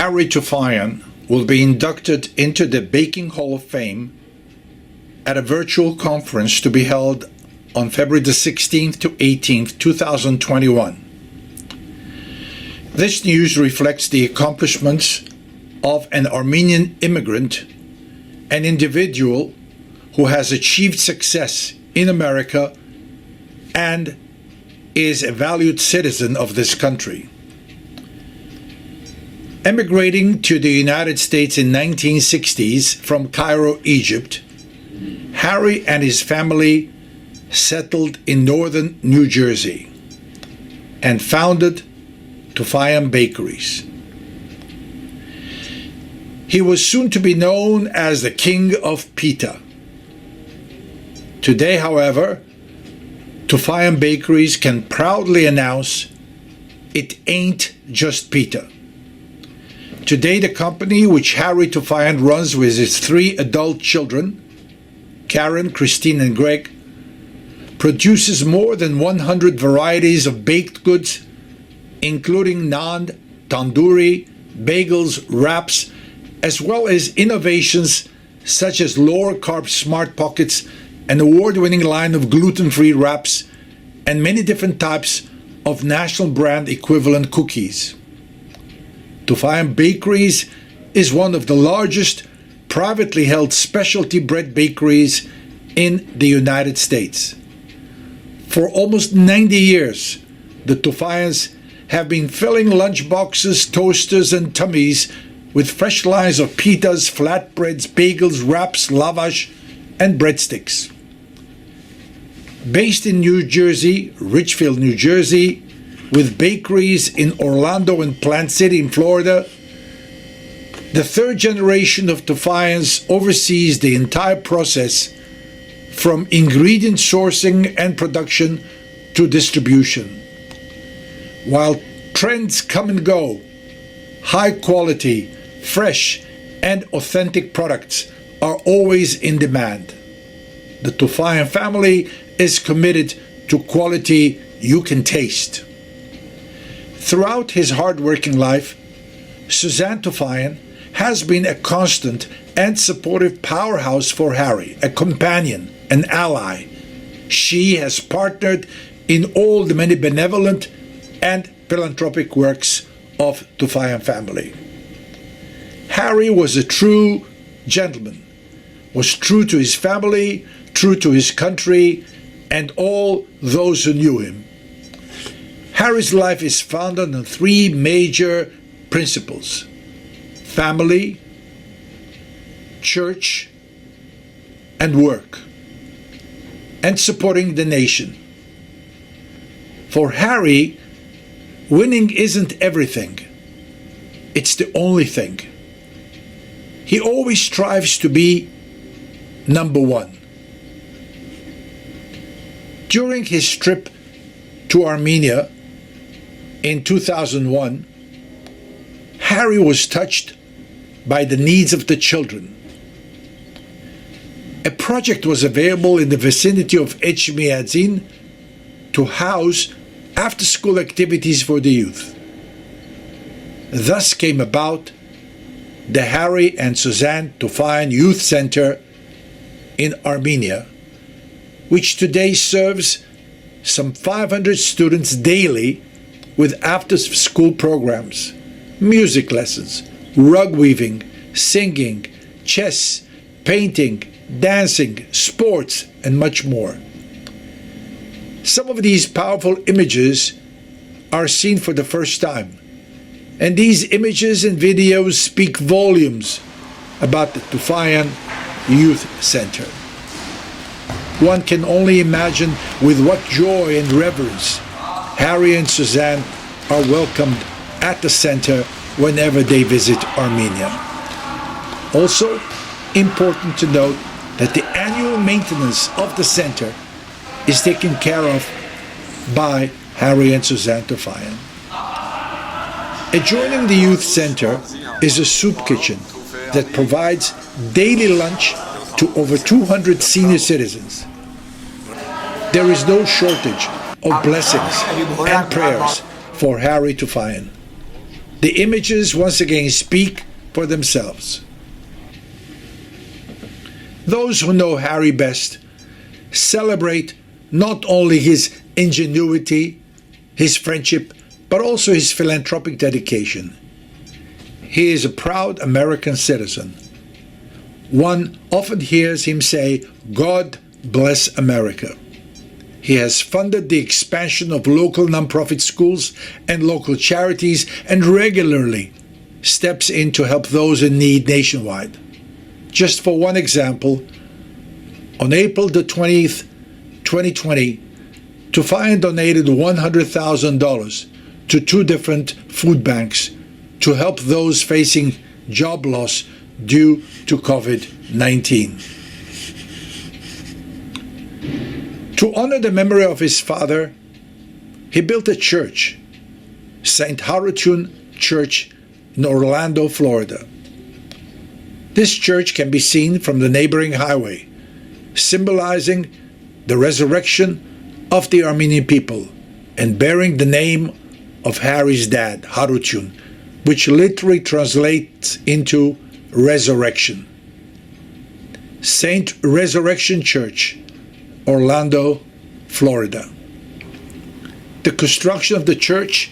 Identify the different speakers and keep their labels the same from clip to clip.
Speaker 1: Harry Tufayan will be inducted into the Baking Hall of Fame at a virtual conference to be held on February the 16th to 18th, 2021. This news reflects the accomplishments of an Armenian immigrant, an individual who has achieved success in America and is a valued citizen of this country. Emigrating to the United States in 1960s from Cairo, Egypt, Harry and his family settled in northern New Jersey and founded Toufayan bakeries. He was soon to be known as the King of Pita. Today, however, Toufayan bakeries can proudly announce it ain't just pita. Today, the company, which Harry Toufayan runs with his 3 adult children, Karen, Christine, and Greg, produces more than 100 varieties of baked goods, including naan, tandoori, bagels, wraps, as well as innovations such as lower-carb Smart Pockets, an award-winning line of gluten-free wraps, and many different types of national brand equivalent cookies. Toufayan Bakeries is one of the largest privately held specialty bread bakeries in the United States. For almost 90 years, the Toufayans have been filling lunchboxes, toasters, and tummies with fresh lines of pitas, flatbreads, bagels, wraps, lavash, and breadsticks. Based in New Jersey, Richfield, New Jersey, with bakeries in Orlando and Plant City in Florida, the 3rd generation of Toufayans oversees the entire process from ingredient sourcing and production to distribution. While trends come and go, high quality, fresh, and authentic products are always in demand. The Toufayan family is committed to quality you can taste. Throughout his hard-working life, Suzanne Toufayan has been a constant and supportive powerhouse for Harry, a companion, an ally. She has partnered in all the many benevolent and philanthropic works of Toufayan family. Harry was a true gentleman, was true to his family, true to his country, and all those who knew him. Harry's life is founded on 3 major principles: family, church, and work, and supporting the nation. For Harry, winning isn't everything. It's the only thing. He always strives to be number 1. During his trip to Armenia in 2001, Harry was touched by the needs of the children. A project was available in the vicinity of Echmiadzin to house after-school activities for the youth. Thus came about the Harry and Suzanne Toufayan Youth Center in Armenia, which today serves some 500 students daily with after-school programs, music lessons, rug weaving, singing, chess, painting, dancing, sports, and much more. Some of these powerful images are seen for the first time, and these images and videos speak volumes about the Toufayan Youth Center. One can only imagine with what joy and reverence Harry and Suzanne are welcomed at the center whenever they visit Armenia. Also, important to note that the annual maintenance of the center is taken care of by Harry and Suzanne Toufayan. Adjoining the youth center is a soup kitchen that provides daily lunch to over 200 senior citizens. There is no shortage of blessings and prayers for Harry Toufayan. The images once again speak for themselves. Those who know Harry best celebrate not only his ingenuity, his friendship, but also his philanthropic dedication. He is a proud American citizen. One often hears him say, "God bless America." He has funded the expansion of local nonprofit schools and local charities and regularly steps in to help those in need nationwide. Just for one example, on April the 20th, 2020, Tufayan donated $100,000 to 2 different food banks to help those facing job loss due to COVID-19. To honor the memory of his father, he built a church, St. Harutun Church in Orlando, Florida. This church can be seen from the neighboring highway, symbolizing the resurrection of the Armenian people and bearing the name of Harry's dad, Harutun, which literally translates into resurrection. Saint Resurrection Church, Orlando, Florida. The construction of the church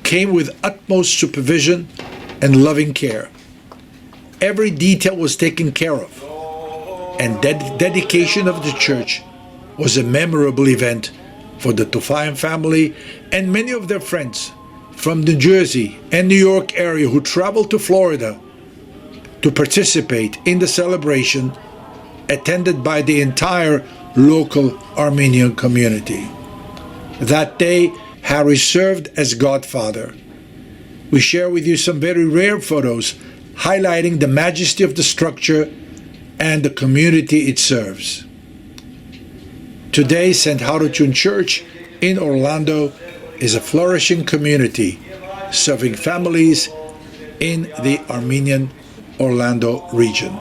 Speaker 1: came with utmost supervision and loving care. Every detail was taken care of, and dedication of the church was a memorable event for the Toufayan family and many of their friends from New Jersey and New York area who traveled to Florida to participate in the celebration, attended by the entire local Armenian community. That day, Harry served as godfather. We share with you some very rare photos highlighting the majesty of the structure and the community it serves. Today, St. Harutun Church in Orlando is a flourishing community serving families in the Armenian Orlando region.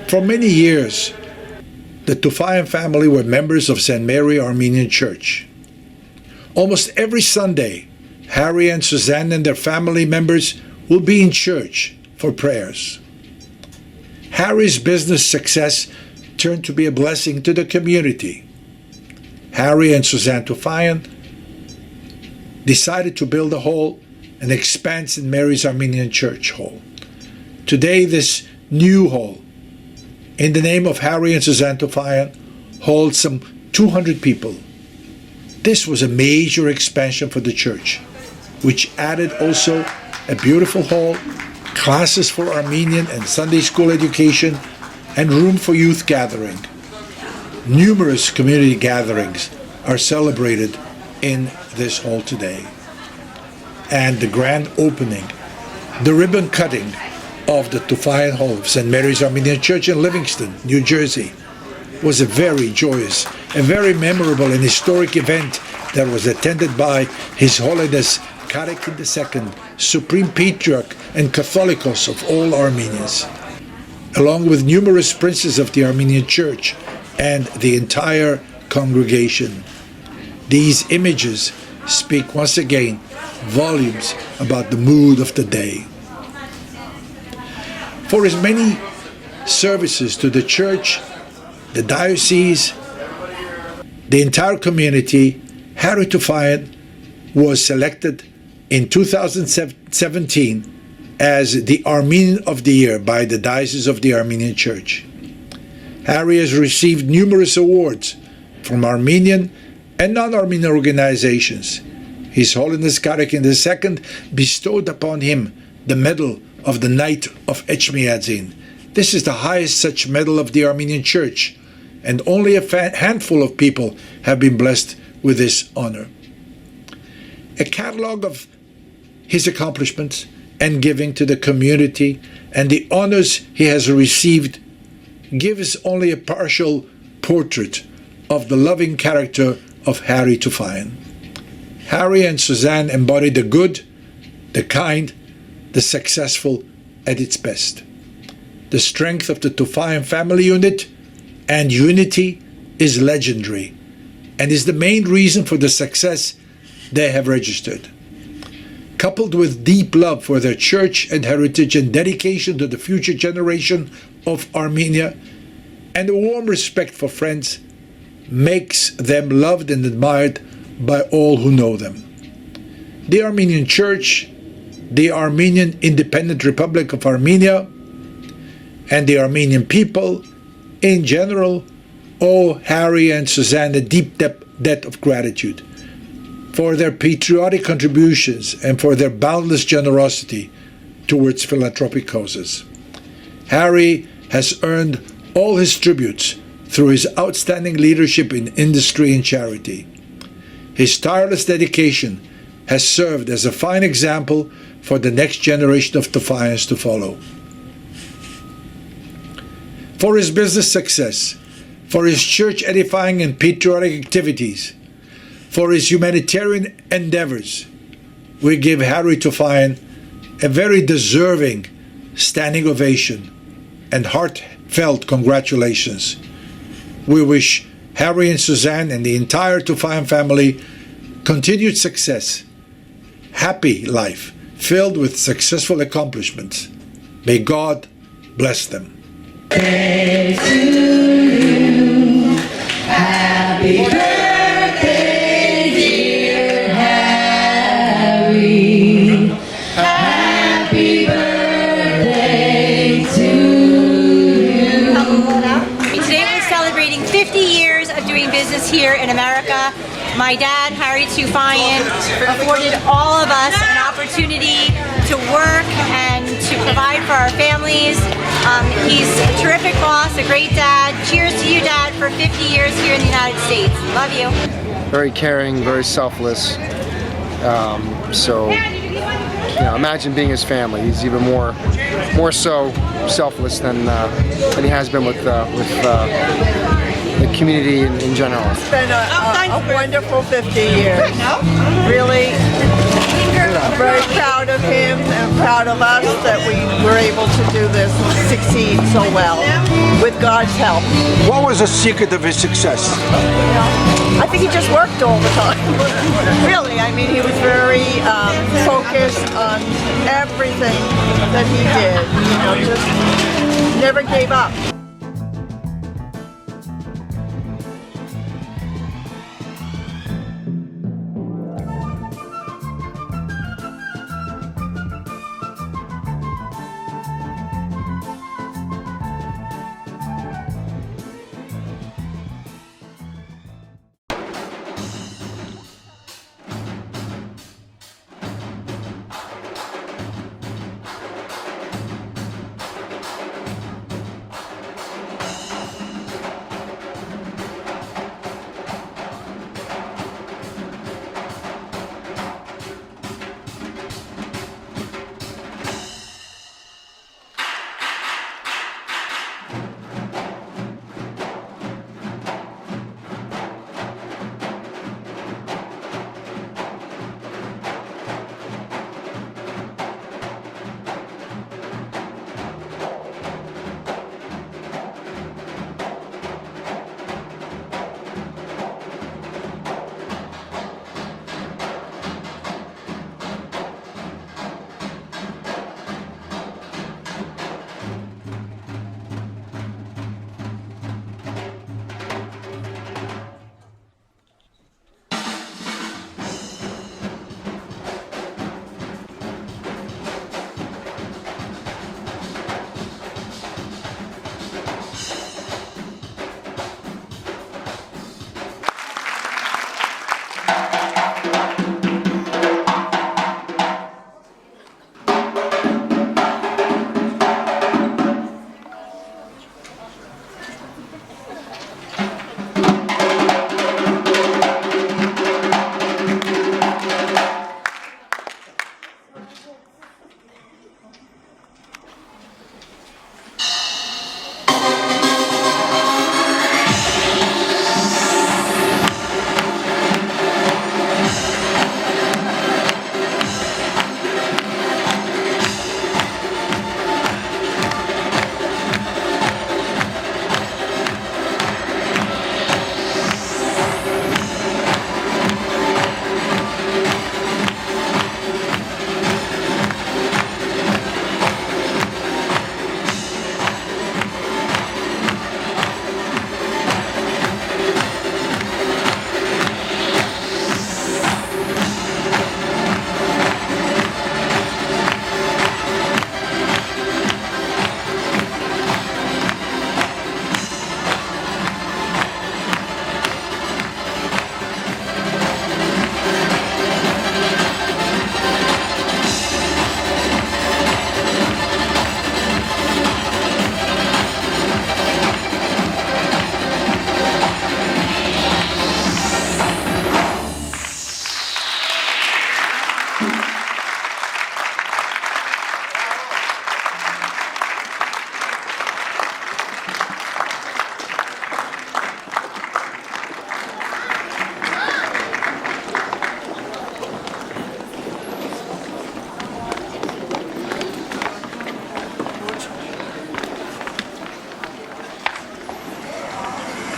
Speaker 1: For many years, the Tufayan family were members of St. Mary Armenian Church. Almost every Sunday, Harry and Suzanne and their family members will be in church for prayers. Harry's business success turned to be a blessing to the community. Harry and Suzanne Tufayan decided to build a hall and expand St. Mary's Armenian Church Hall. Today, this new hall, in the name of Harry and Suzanne Tufayan, holds some 200 people. This was a major expansion for the church, which added also a beautiful hall, classes for Armenian and Sunday school education, and room for youth gathering. Numerous community gatherings are celebrated in this hall today. And the grand opening, the ribbon cutting of the Toufayan Hall of St. Mary's Armenian Church in Livingston, New Jersey, was a very joyous, a very memorable and historic event that was attended by His Holiness Karakin II, Supreme Patriarch and Catholicos of all Armenians, along with numerous princes of the Armenian Church and the entire congregation. These images speak once again volumes about the mood of the day. For his many services to the church, the diocese, the entire community, Harry Tufayan was selected in 2017 as the Armenian of the Year by the Diocese of the Armenian Church. Harry has received numerous awards from Armenian and non-Armenian organizations. His Holiness Karakin II bestowed upon him the Medal of the Knight of Echmiadzin. This is the highest such medal of the Armenian Church, and only a handful of people have been blessed with this honor. A catalog of his accomplishments and giving to the community and the honors he has received gives only a partial portrait of the loving character of Harry Tufayan. Harry and Suzanne embody the good, the kind, the successful at its best. The strength of the Tufayan family unit and unity is legendary and is the main reason for the success they have registered. coupled with deep love for their church and heritage and dedication to the future generation of Armenia, and a warm respect for friends, makes them loved and admired by all who know them. The Armenian Church, the Armenian Independent Republic of Armenia, and the Armenian people in general owe Harry and Suzanne a deep debt of gratitude for their patriotic contributions and for their boundless generosity towards philanthropic causes. Harry has earned all his tributes through his outstanding leadership in industry and charity. His tireless dedication has served as a fine example for the next generation of Tufayans to follow. For his business success, for his church edifying and patriotic activities, for his humanitarian endeavors, we give Harry Tufayan a very deserving standing ovation and heartfelt congratulations. We wish Harry and Suzanne and the entire Toufayan family continued success, happy life, filled with successful accomplishments. May God bless them.
Speaker 2: Birthday to you. Happy birthday, dear Harry. Happy birthday to you.
Speaker 3: Today we're celebrating 50 years of doing business here in America. My dad, Harry Tufayan, afforded all of us an opportunity to work and to provide for our families. He's a terrific boss, a great dad. Cheers to you, Dad, for 50 years here in the United States. Love you.
Speaker 4: Very caring, very selfless. So, imagine being his family. He's even more so selfless than he has been with the community in general.
Speaker 5: It's been a wonderful 50 years. Really, I'm very proud of him and proud of us that we were able to do this and succeed so well with God's help.
Speaker 6: What was the secret of his success?
Speaker 5: I think he just worked all the time. Really, I mean, he was very focused on everything that he did. Just never gave up.